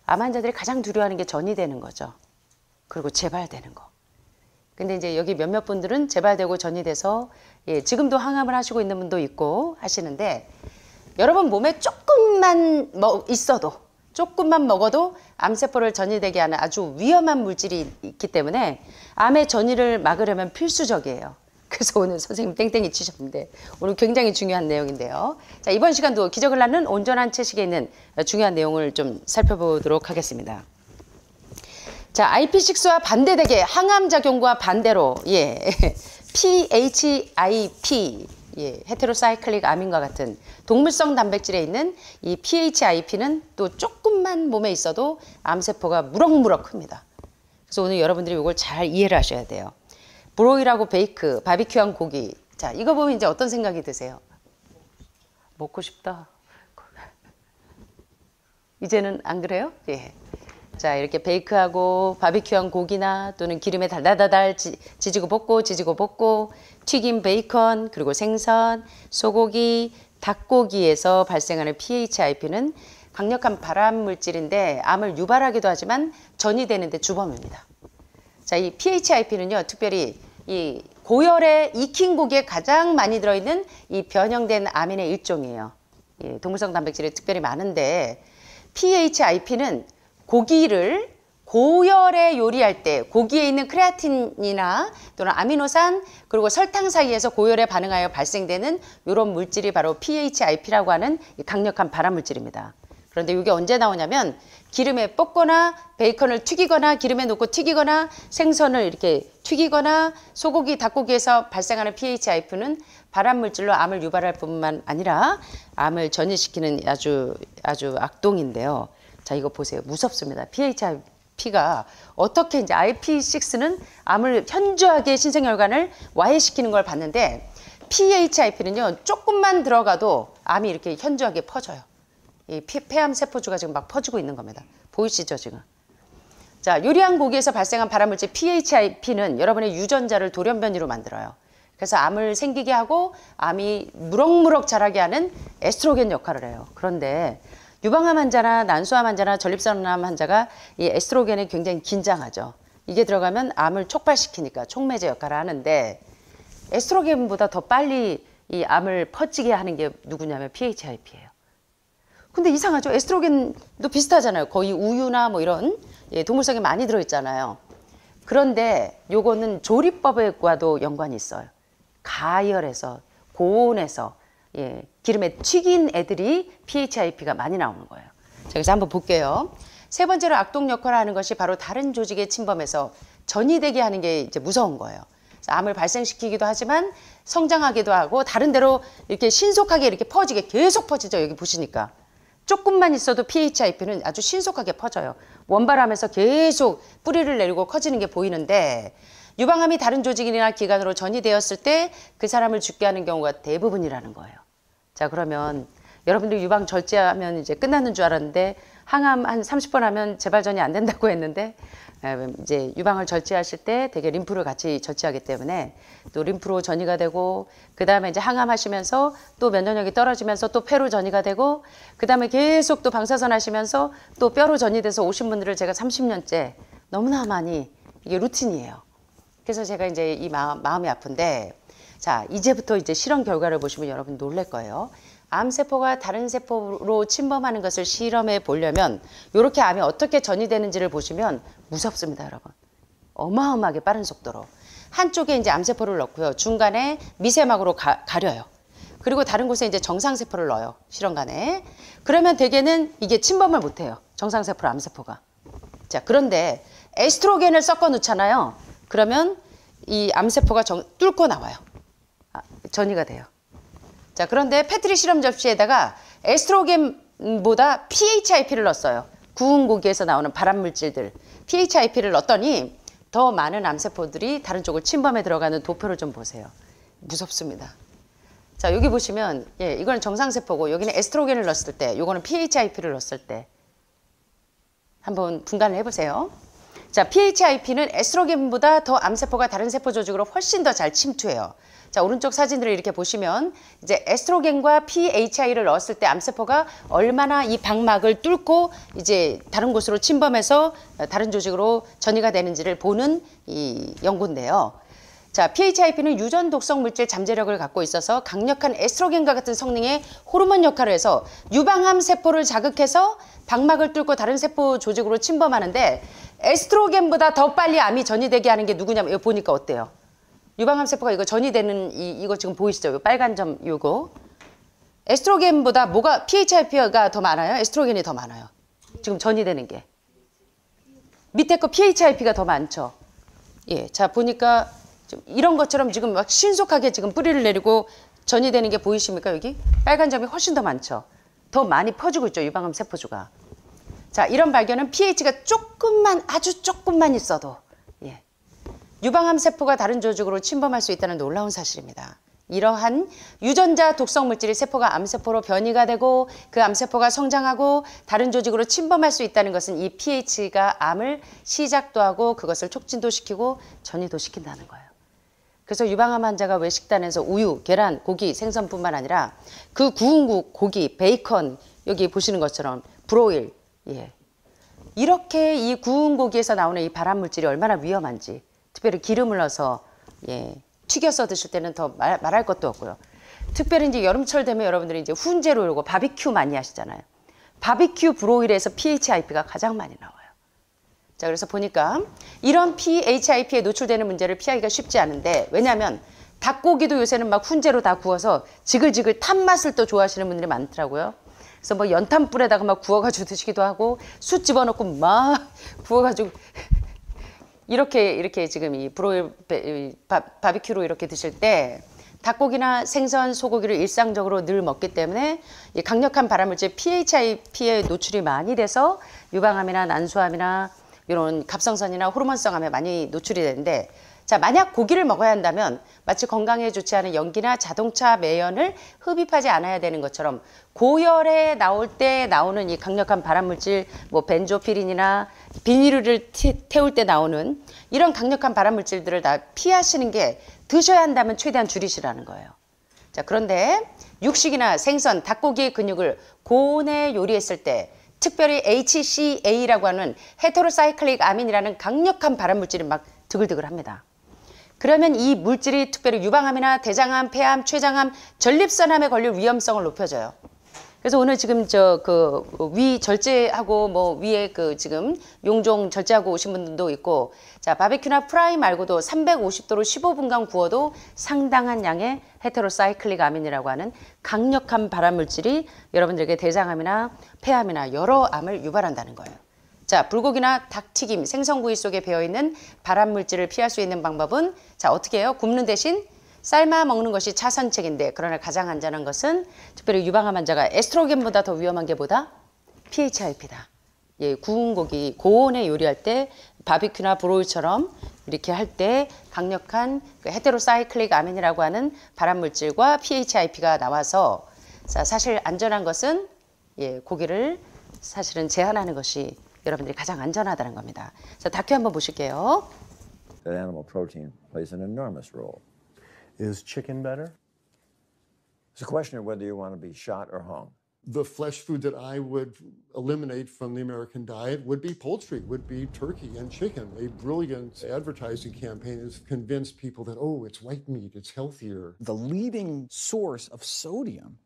암 환자들이 가장 두려워하는 게 전이되는 거죠. 그리고 재발되는 거. 근데 이제 여기 몇몇 분들은 재발되고 전이돼서 지금도 항암을 하시고 있는 분도 있고 하시는데, 여러분 몸에 조금만 있어도, 조금만 먹어도 암세포를 전이되게 하는 아주 위험한 물질이 있기 때문에 암의 전이를 막으려면 필수적이에요. 그래서 오늘 선생님 땡땡이 치셨는데 오늘 굉장히 중요한 내용인데요. 자, 이번 시간도 기적을 낳는 온전한 채식에 있는 중요한 내용을 좀 살펴보도록 하겠습니다. 자, IP6와 반대되게 항암작용과 반대로 PHIP, 헤테로사이클릭 아민과 같은 동물성 단백질에 있는 이 PHIP는 또 조금만 몸에 있어도 암세포가 무럭무럭 큽니다. 그래서 오늘 여러분들이 이걸 잘 이해를 하셔야 돼요. 브로일하고 베이크, 바비큐한 고기. 자, 이거 보면 이제 어떤 생각이 드세요? 먹고 싶다. 이제는 안 그래요? 예. 자, 이렇게 베이크하고 바비큐한 고기나 또는 기름에 달달달달 지지고 볶고 튀긴 베이컨, 그리고 생선, 소고기, 닭고기에서 발생하는 PHIP는 강력한 발암 물질인데 암을 유발하기도 하지만 전이되는데 주범입니다. 자, 이 PHIP는요, 특별히 이 고열에 익힌 고기에 가장 많이 들어있는 이 변형된 아민의 일종이에요. 동물성 단백질이 특별히 많은데, PHIP는 고기를 고열에 요리할 때 고기에 있는 크레아틴이나 또는 아미노산 그리고 설탕 사이에서 고열에 반응하여 발생되는 이런 물질이 바로 PHIP라고 하는 강력한 발암 물질입니다. 그런데 이게 언제 나오냐면 기름에 볶거나 베이컨을 튀기거나 기름에 넣고 튀기거나 생선을 이렇게 튀기거나 소고기, 닭고기에서 발생하는 PHIP는 발암 물질로 암을 유발할 뿐만 아니라 암을 전이시키는 아주 악동인데요. 자, 이거 보세요. 무섭습니다. PHIP가 어떻게 이제 IP6는 암을 현저하게 신생혈관을 와해시키는 걸 봤는데, PHIP는요, 조금만 들어가도 암이 이렇게 현저하게 퍼져요. 이 폐암 세포주가 지금 막 퍼지고 있는 겁니다. 보이시죠, 지금? 자, 요리한 고기에서 발생한 발암물질 PHIP는 여러분의 유전자를 돌연변이로 만들어요. 그래서 암을 생기게 하고 암이 무럭무럭 자라게 하는 에스트로겐 역할을 해요. 그런데 유방암 환자나 난소암 환자나 전립선암 환자가 이 에스트로겐에 굉장히 긴장하죠. 이게 들어가면 암을 촉발시키니까 촉매제 역할을 하는데, 에스트로겐보다 더 빨리 이 암을 퍼지게 하는 게 누구냐면 PHIP예요. 근데 이상하죠? 에스트로겐도 비슷하잖아요. 거의 우유나 뭐 이런 동물성이 많이 들어있잖아요. 그런데 요거는 조리법과도 연관이 있어요. 가열에서, 고온에서 기름에 튀긴 애들이 PHIP가 많이 나오는 거예요. 자, 그래서 한번 볼게요. 세 번째로 악동 역할을 하는 것이 바로 다른 조직에 침범해서 전이되게 하는 게 이제 무서운 거예요. 암을 발생시키기도 하지만 성장하기도 하고 다른 데로 이렇게 신속하게 이렇게 퍼지게 계속 퍼지죠. 여기 보시니까. 조금만 있어도 PHIP는 아주 신속하게 퍼져요. 원발하면서 계속 뿌리를 내리고 커지는 게 보이는데, 유방암이 다른 조직이나 기관으로 전이되었을 때 그 사람을 죽게 하는 경우가 대부분이라는 거예요. 자, 그러면 여러분들 유방 절제하면 이제 끝나는 줄 알았는데, 항암 한 30번 하면 재발전이 안 된다고 했는데, 이제 유방을 절제하실 때 되게 림프를 같이 절제하기 때문에 또 림프로 전이가 되고, 그 다음에 이제 항암하시면서 또 면역력이 떨어지면서 또 폐로 전이가 되고, 그 다음에 계속 또 방사선 하시면서 또 뼈로 전이돼서 오신 분들을 제가 30년째 너무나 많이, 이게 루틴이에요. 그래서 제가 이제 이 마음이 아픈데, 자, 이제부터 이제 실험 결과를 보시면 여러분 놀랄 거예요. 암세포가 다른 세포로 침범하는 것을 실험해 보려면 이렇게 암이 어떻게 전이되는지를 보시면 무섭습니다, 여러분. 어마어마하게 빠른 속도로. 한쪽에 이제 암세포를 넣고요. 중간에 미세막으로 가려요. 그리고 다른 곳에 이제 정상세포를 넣어요. 실험관에. 그러면 대개는 이게 침범을 못해요. 정상세포로 암세포가. 자, 그런데 에스트로겐을 섞어 놓잖아요. 그러면 이 암세포가 뚫고 나와요. 전이가 돼요. 자, 그런데 패트리 실험 접시에다가 에스트로겐보다 PHIP를 넣었어요. 구운 고기에서 나오는 발암 물질들. PHIP를 넣었더니 더 많은 암세포들이 다른 쪽을 침범해 들어가는 도표를 좀 보세요. 무섭습니다. 자, 여기 보시면 이거는 정상세포고 여기는 에스트로겐을 넣었을 때, 요거는 PHIP를 넣었을 때 한번 분간을 해보세요. 자, PHIP는 에스트로겐보다 더 암세포가 다른 세포 조직으로 훨씬 더 잘 침투해요. 자, 오른쪽 사진들을 이렇게 보시면 이제 에스트로겐과 PHI를 넣었을 때 암세포가 얼마나 이 방막을 뚫고 이제 다른 곳으로 침범해서 다른 조직으로 전이가 되는지를 보는 이 연구인데요. 자, PHIP는 유전 독성 물질 잠재력을 갖고 있어서 강력한 에스트로겐과 같은 성능의 호르몬 역할을 해서 유방암 세포를 자극해서 방막을 뚫고 다른 세포 조직으로 침범하는데 에스트로겐보다 더 빨리 암이 전이되게 하는 게 누구냐면 이거 보니까 어때요? 유방암 세포가 이거 전이되는 이거 지금 보이시죠? 이 빨간 점 요거. 에스트로겐보다 뭐가 PHIP가 더 많아요? 에스트로겐이 더 많아요. 지금 전이되는 게. 밑에 거 PHIP가 더 많죠. 예, 자 보니까 이런 것처럼 지금 막 신속하게 지금 뿌리를 내리고 전이되는 게 보이십니까? 여기 빨간 점이 훨씬 더 많죠. 더 많이 퍼지고 있죠. 유방암 세포주가. 자, 이런 발견은 pH가 조금만 아주 조금만 있어도 예, 유방암 세포가 다른 조직으로 침범할 수 있다는 놀라운 사실입니다. 이러한 유전자 독성 물질이 세포가 암세포로 변이가 되고 그 암세포가 성장하고 다른 조직으로 침범할 수 있다는 것은 이 pH가 암을 시작도 하고 그것을 촉진도 시키고 전이도 시킨다는 거예요. 그래서 유방암 환자가 왜 식단에서 우유, 계란, 고기, 생선뿐만 아니라 그 구운 고기, 베이컨 여기 보시는 것처럼 브로일 예. 이렇게 이 구운 고기에서 나오는 이 발암 물질이 얼마나 위험한지 특별히 기름을 넣어서 예, 튀겨서 드실 때는 더 말할 것도 없고요. 특별히 이제 여름철 되면 여러분들이 이제 훈제로 이러고 바비큐 많이 하시잖아요. 바비큐 브로일에서 PHIP가 가장 많이 나와요. 자, 그래서 보니까 이런 PHIP에 노출되는 문제를 피하기가 쉽지 않은데 왜냐하면 닭고기도 요새는 막 훈제로 다 구워서 지글지글 탄 맛을 또 좋아하시는 분들이 많더라고요. 그래서 뭐 연탄불에다가 막 구워가지고 드시기도 하고 숯 집어넣고 막 구워가지고 이렇게 지금 이 브로일 바비큐로 이렇게 드실 때 닭고기나 생선, 소고기를 일상적으로 늘 먹기 때문에 이 강력한 발암물질 PHIP에 노출이 많이 돼서 유방암이나 난소암이나 이런 갑상선이나 호르몬성 암에 많이 노출이 되는데 자, 만약 고기를 먹어야 한다면 마치 건강에 좋지 않은 연기나 자동차 매연을 흡입하지 않아야 되는 것처럼 고열에 나올 때 나오는 이 강력한 발암물질 뭐 벤조피린이나 비닐을 태울 때 나오는 이런 강력한 발암물질들을 다 피하시는 게 드셔야 한다면 최대한 줄이시라는 거예요. 자, 그런데 육식이나 생선, 닭고기의 근육을 고온에 요리했을 때 특별히 HCA라고 하는 헤테로사이클릭 아민이라는 강력한 발암물질이 막 드글드글합니다. 그러면 이 물질이 특별히 유방암이나 대장암, 폐암, 췌장암, 전립선암에 걸릴 위험성을 높여줘요. 그래서 오늘 지금 위 절제하고 뭐 위에 지금 용종 절제하고 오신 분들도 있고 자, 바비큐나 프라이 말고도 350도로 15분간 구워도 상당한 양의 헤테로사이클릭 아민이라고 하는 강력한 발암물질이 여러분들에게 대장암이나 폐암이나 여러 암을 유발한다는 거예요. 자, 불고기나 닭튀김, 생선구이 속에 배어있는 발암물질을 피할 수 있는 방법은 자, 어떻게 해요? 굽는 대신 삶아 먹는 것이 차선책인데 그러나 가장 안전한 것은 특별히 유방암 환자가 에스트로겐보다 더 위험한 게 뭐다? PHIP다. 예, 구운 고기 고온에 요리할 때 바비큐나 브로일처럼 이렇게 할 때 강력한 헤테로사이클릭 아민이라고 하는 발암물질과 PHIP가 나와서 자, 사실 안전한 것은 예, 고기를 사실은 제한하는 것이 여러분들이 가장 안전하다는 겁니다. 자, 다큐 한번 보실게요. That animal protein plays an enormous role. Is chicken better? It's a question of whether you want to be shot or hung. The flesh food that I would eliminate from the American diet would be poultry, would be turkey and chicken. A brilliant advertising campaign has convinced people that, oh, it's white meat, it's healthier. The leading source of sodium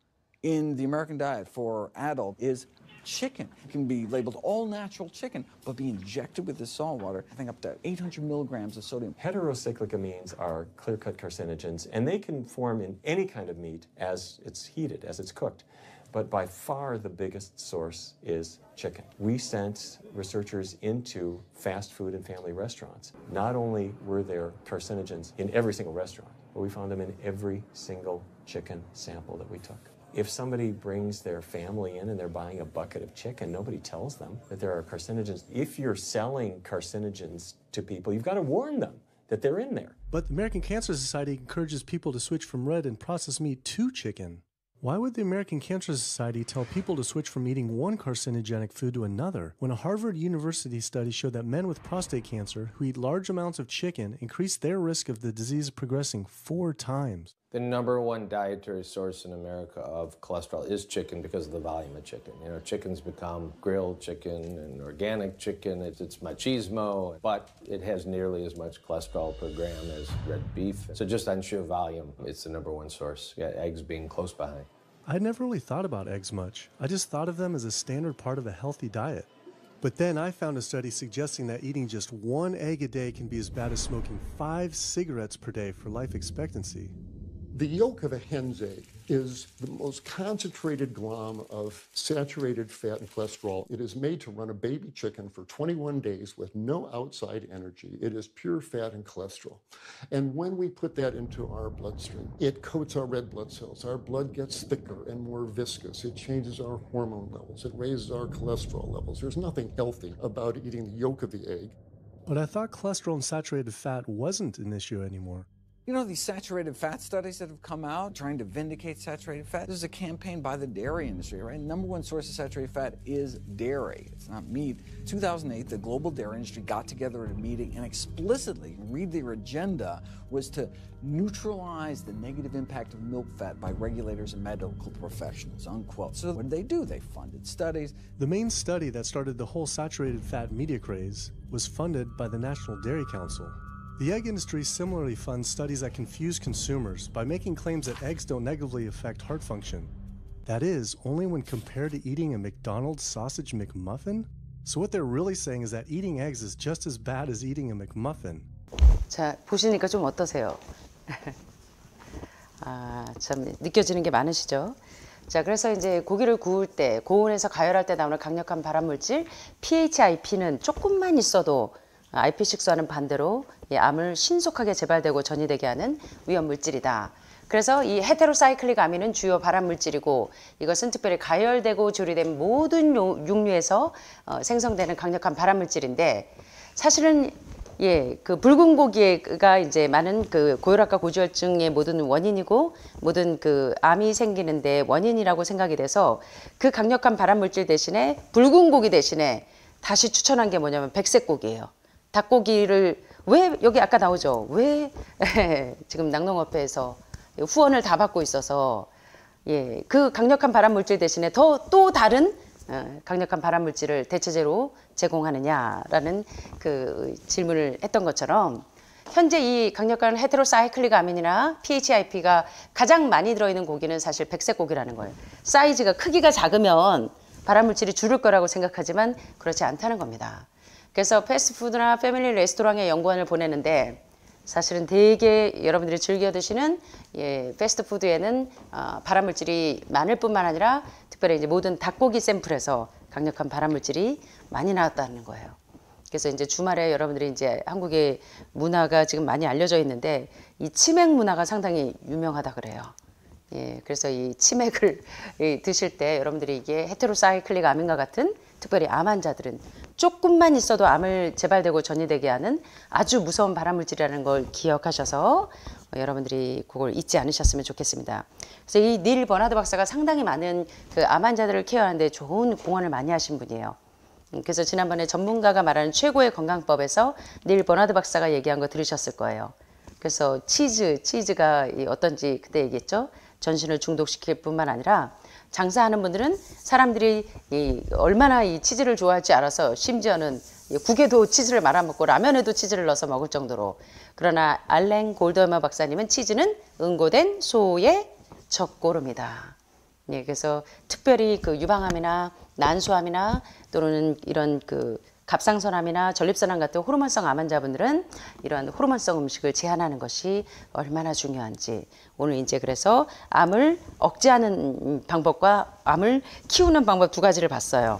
in the American diet for adult is chicken. It can be labeled all natural chicken, but be injected with this salt water, having up to 800 milligrams of sodium. Heterocyclic amines are clear-cut carcinogens, and they can form in any kind of meat as it's heated, as it's cooked. But by far the biggest source is chicken. We sent researchers into fast food and family restaurants. Not only were there carcinogens in every single restaurant, but we found them in every single chicken sample that we took. If somebody brings their family in and they're buying a bucket of chicken, nobody tells them that there are carcinogens. If you're selling carcinogens to people, you've got to warn them that they're in there. But the American Cancer Society encourages people to switch from red and processed meat to chicken. Why would the American Cancer Society tell people to switch from eating one carcinogenic food to another when a Harvard University study showed that men with prostate cancer who eat large amounts of chicken increase their risk of the disease progressing 4 times? The number one dietary source in America of cholesterol is chicken because of the volume of chicken. You know, chicken's become grilled chicken and organic chicken. It's machismo, but it has nearly as much cholesterol per gram as red beef. So just on sheer volume, it's the number one source. Yeah, eggs being close behind. I'd never really thought about eggs much. I just thought of them as a standard part of a healthy diet. But then I found a study suggesting that eating just 1 egg a day can be as bad as smoking 5 cigarettes per day for life expectancy. The yolk of a hen's egg is the most concentrated glom of saturated fat and cholesterol. It is made to run a baby chicken for 21 days with no outside energy. It is pure fat and cholesterol. And when we put that into our bloodstream, it coats our red blood cells. Our blood gets thicker and more viscous. It changes our hormone levels. It raises our cholesterol levels. There's nothing healthy about eating the yolk of the egg. But I thought cholesterol and saturated fat wasn't an issue anymore. You know, these saturated fat studies that have come out trying to vindicate saturated fat, this is a campaign by the dairy industry, right? Number one source of saturated fat is dairy. It's not meat. 2008, the global dairy industry got together at a meeting and explicitly, read their agenda, was to neutralize the negative impact of milk fat by regulators and medical professionals, unquote. So what did they do? They funded studies. The main study that started the whole saturated fat media craze was funded by the National Dairy Council. The egg industry similarly funds studies that confuse consumers by making claims that eggs don't negatively affect heart function. That is, only when compared to eating a McDonald's sausage McMuffin? So what they're really saying is that eating eggs is just as bad as eating a McMuffin. 자, 보시니까 좀 어떠세요? 참 느껴지는 게 많으시죠? 자, 그래서 이제 고기를 구울 때, 고온에서 가열할 때 나오는 강력한 발암물질 PHIP는 조금만 있어도 IP6와는 반대로 암을 신속하게 재발되고 전이되게 하는 위험물질이다. 그래서 이 헤테로사이클릭 아민은 주요 발암물질이고 이것은 특별히 가열되고 조리된 모든 육류에서 생성되는 강력한 발암물질인데 사실은 그 붉은 고기가 이제 많은 그 고혈압과 고지혈증의 모든 원인이고 모든 그 암이 생기는데 원인이라고 생각이 돼서 그 강력한 발암물질 대신에 붉은 고기 대신에 다시 추천한 게 뭐냐면 백색 고기예요. 닭고기를 왜 여기 아까 나오죠? 왜 지금 낙농협회에서 후원을 다 받고 있어서 그 강력한 발암물질 대신에 또 다른 강력한 발암물질을 대체제로 제공하느냐라는 그 질문을 했던 것처럼 현재 이 강력한 헤테로사이클릭 아민이나 PHIP가 가장 많이 들어있는 고기는 사실 백색 고기라는 거예요. 사이즈가 크기가 작으면 발암물질이 줄을 거라고 생각하지만 그렇지 않다는 겁니다. 그래서 패스트푸드나 패밀리 레스토랑에 연구원을 보내는데 사실은 되게 여러분들이 즐겨 드시는 패스트푸드에는 발암물질이 많을 뿐만 아니라 특별히 이제 모든 닭고기 샘플에서 강력한 발암물질이 많이 나왔다는 거예요. 그래서 이제 주말에 여러분들이 이제 한국의 문화가 지금 많이 알려져 있는데 이 치맥 문화가 상당히 유명하다 그래요. 그래서 이 치맥을 드실 때 여러분들이 이게 헤테로사이클릭 아민과 같은 특별히 암 환자들은 조금만 있어도 암을 재발되고 전이되게 하는 아주 무서운 발암물질이라는 걸 기억하셔서 여러분들이 그걸 잊지 않으셨으면 좋겠습니다. 그래서 이 닐 버나드 박사가 상당히 많은 그 암 환자들을 케어하는데 좋은 공헌을 많이 하신 분이에요. 그래서 지난번에 전문가가 말하는 최고의 건강법에서 닐 버나드 박사가 얘기한 거 들으셨을 거예요. 그래서 치즈가 어떤지 그때 얘기했죠. 전신을 중독시킬 뿐만 아니라 장사하는 분들은 사람들이 얼마나 이 치즈를 좋아할지 알아서 심지어는 국에도 치즈를 말아먹고 라면에도 치즈를 넣어서 먹을 정도로. 그러나 알랭 골더머 박사님은 치즈는 응고된 소의 적고름이다. 그래서 특별히 그 유방암이나 난소암이나 또는 이런 그 갑상선암이나 전립선암 같은 호르몬성 암 환자분들은 이러한 호르몬성 음식을 제한하는 것이 얼마나 중요한지 오늘 이제 그래서 암을 억제하는 방법과 암을 키우는 방법 두 가지를 봤어요.